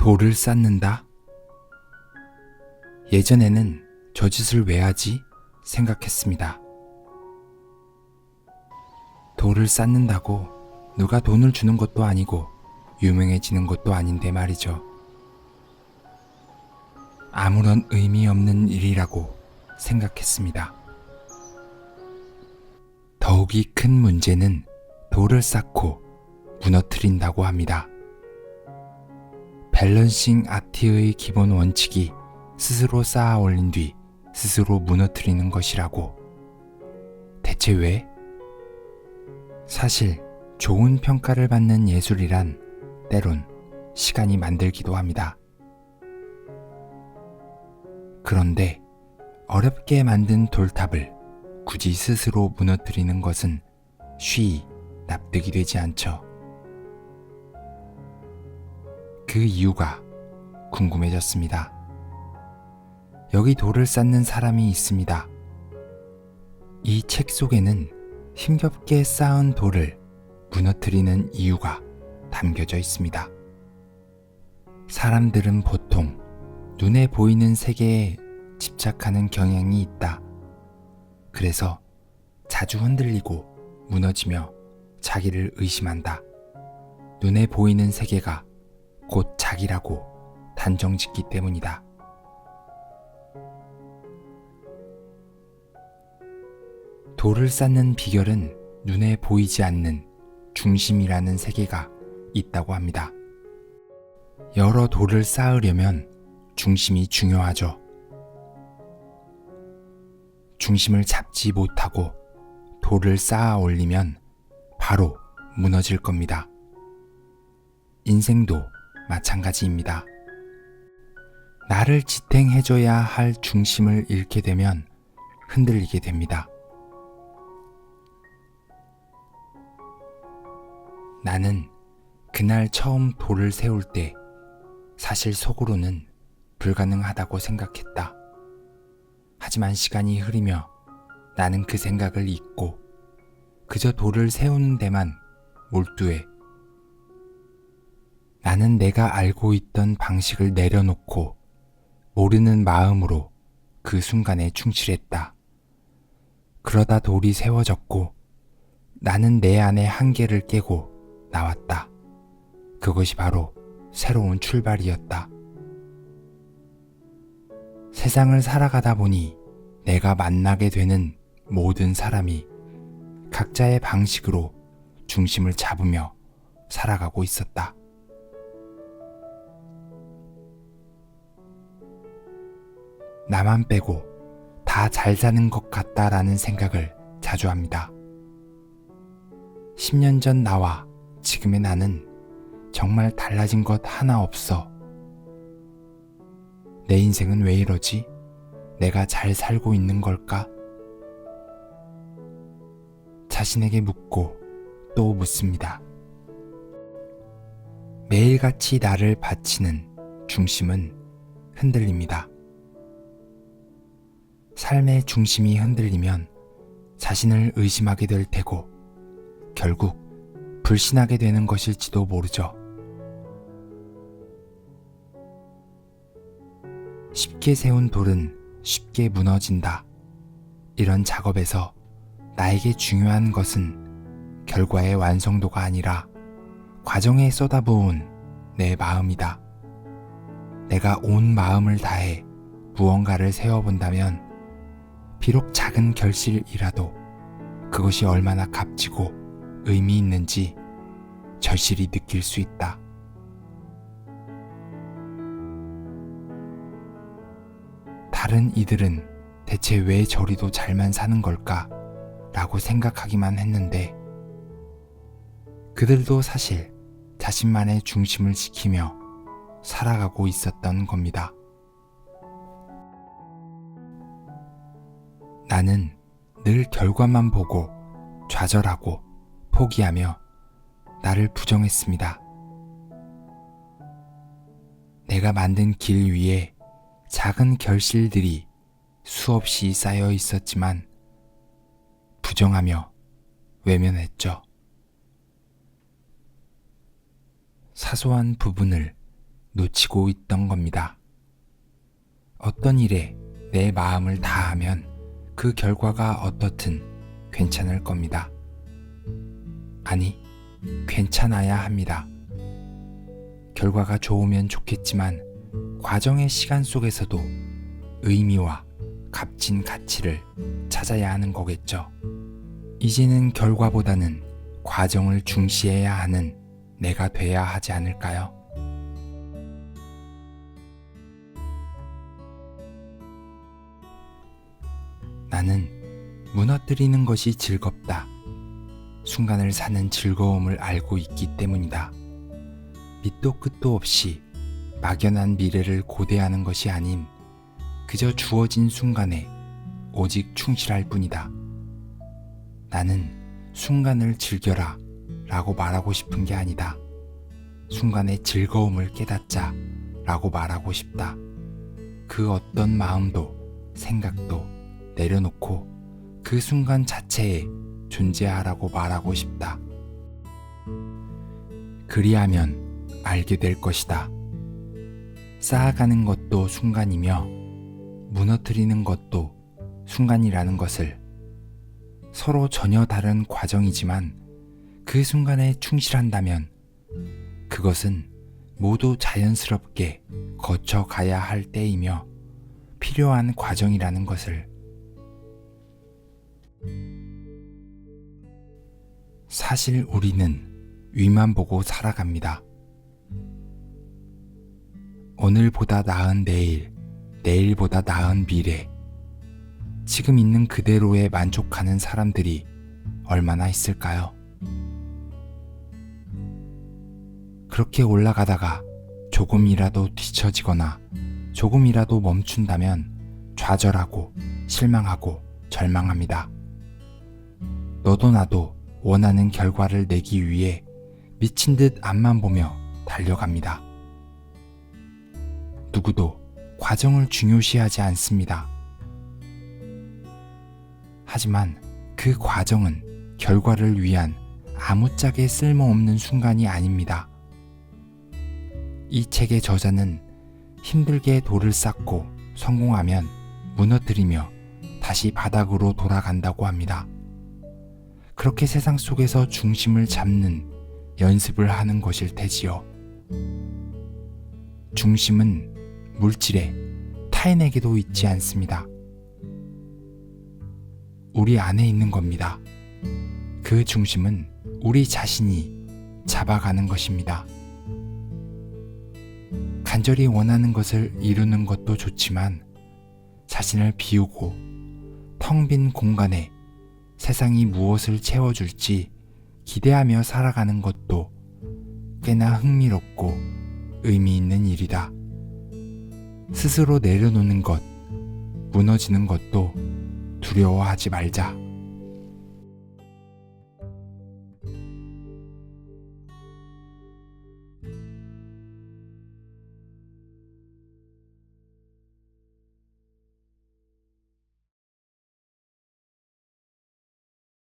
돌을 쌓는다? 예전에는 저 짓을 왜 하지? 생각했습니다. 돌을 쌓는다고 누가 돈을 주는 것도 아니고 유명해지는 것도 아닌데 말이죠. 아무런 의미 없는 일이라고 생각했습니다. 더욱이 큰 문제는 돌을 쌓고 무너뜨린다고 합니다. 밸런싱 아트의 기본 원칙이 스스로 쌓아 올린 뒤 스스로 무너뜨리는 것이라고. 대체 왜? 사실 좋은 평가를 받는 예술이란 때론 시간이 만들기도 합니다. 그런데 어렵게 만든 돌탑을 굳이 스스로 무너뜨리는 것은 쉬이 납득이 되지 않죠. 그 이유가 궁금해졌습니다. 여기 돌을 쌓는 사람이 있습니다. 이 책 속에는 힘겹게 쌓은 돌을 무너뜨리는 이유가 담겨져 있습니다. 사람들은 보통 눈에 보이는 세계에 집착하는 경향이 있다. 그래서 자주 흔들리고 무너지며 자기를 의심한다. 눈에 보이는 세계가 곧 자기라고 단정짓기 때문이다. 돌을 쌓는 비결은 눈에 보이지 않는 중심이라는 세계가 있다고 합니다. 여러 돌을 쌓으려면 중심이 중요하죠. 중심을 잡지 못하고 돌을 쌓아 올리면 바로 무너질 겁니다. 인생도 마찬가지입니다. 나를 지탱해줘야 할 중심을 잃게 되면 흔들리게 됩니다. 나는 그날 처음 돌을 세울 때 사실 속으로는 불가능하다고 생각했다. 하지만 시간이 흐르며 나는 그 생각을 잊고 그저 돌을 세우는 데만 몰두해. 나는 내가 알고 있던 방식을 내려놓고 모르는 마음으로 그 순간에 충실했다. 그러다 돌이 세워졌고 나는 내 안의 한계를 깨고 나왔다. 그것이 바로 새로운 출발이었다. 세상을 살아가다 보니 내가 만나게 되는 모든 사람이 각자의 방식으로 중심을 잡으며 살아가고 있었다. 나만 빼고 다 잘 사는 것 같다라는 생각을 자주 합니다. 10년 전 나와 지금의 나는 정말 달라진 것 하나 없어. 내 인생은 왜 이러지? 내가 잘 살고 있는 걸까? 자신에게 묻고 또 묻습니다. 매일같이 나를 바치는 중심은 흔들립니다. 삶의 중심이 흔들리면 자신을 의심하게 될 테고 결국 불신하게 되는 것일지도 모르죠. 쉽게 세운 돌은 쉽게 무너진다. 이런 작업에서 나에게 중요한 것은 결과의 완성도가 아니라 과정에 쏟아부은 내 마음이다. 내가 온 마음을 다해 무언가를 세워본다면 비록 작은 결실이라도 그것이 얼마나 값지고 의미 있는지 절실히 느낄 수 있다. 다른 이들은 대체 왜 저리도 잘만 사는 걸까? 라고 생각하기만 했는데 그들도 사실 자신만의 중심을 지키며 살아가고 있었던 겁니다. 나는 늘 결과만 보고 좌절하고 포기하며 나를 부정했습니다. 내가 만든 길 위에 작은 결실들이 수없이 쌓여 있었지만 부정하며 외면했죠. 사소한 부분을 놓치고 있던 겁니다. 어떤 일에 내 마음을 다하면 그 결과가 어떻든 괜찮을 겁니다. 아니, 괜찮아야 합니다. 결과가 좋으면 좋겠지만 과정의 시간 속에서도 의미와 값진 가치를 찾아야 하는 거겠죠. 이제는 결과보다는 과정을 중시해야 하는 내가 돼야 하지 않을까요? 나는 무너뜨리는 것이 즐겁다. 순간을 사는 즐거움을 알고 있기 때문이다. 밑도 끝도 없이 막연한 미래를 고대하는 것이 아닌 그저 주어진 순간에 오직 충실할 뿐이다. 나는 순간을 즐겨라 라고 말하고 싶은 게 아니다. 순간의 즐거움을 깨닫자 라고 말하고 싶다. 그 어떤 마음도 생각도 내려놓고 그 순간 자체에 존재하라고 말하고 싶다. 그리하면 알게 될 것이다. 쌓아가는 것도 순간이며 무너뜨리는 것도 순간이라는 것을. 서로 전혀 다른 과정이지만 그 순간에 충실한다면 그것은 모두 자연스럽게 거쳐가야 할 때이며 필요한 과정이라는 것을. 사실 우리는 위만 보고 살아갑니다. 오늘보다 나은 내일, 내일보다 나은 미래. 지금 있는 그대로에 만족하는 사람들이 얼마나 있을까요? 그렇게 올라가다가 조금이라도 뒤처지거나 조금이라도 멈춘다면 좌절하고 실망하고 절망합니다. 너도 나도 원하는 결과를 내기 위해 미친 듯 앞만 보며 달려갑니다. 누구도 과정을 중요시하지 않습니다. 하지만 그 과정은 결과를 위한 아무짝에 쓸모없는 순간이 아닙니다. 이 책의 저자는 힘들게 돌을 쌓고 성공하면 무너뜨리며 다시 바닥으로 돌아간다고 합니다. 그렇게 세상 속에서 중심을 잡는 연습을 하는 것일 테지요. 중심은 물질에 타인에게도 있지 않습니다. 우리 안에 있는 겁니다. 그 중심은 우리 자신이 잡아가는 것입니다. 간절히 원하는 것을 이루는 것도 좋지만 자신을 비우고 텅 빈 공간에 세상이 무엇을 채워줄지 기대하며 살아가는 것도 꽤나 흥미롭고 의미 있는 일이다. 스스로 내려놓는 것, 무너지는 것도 두려워하지 말자.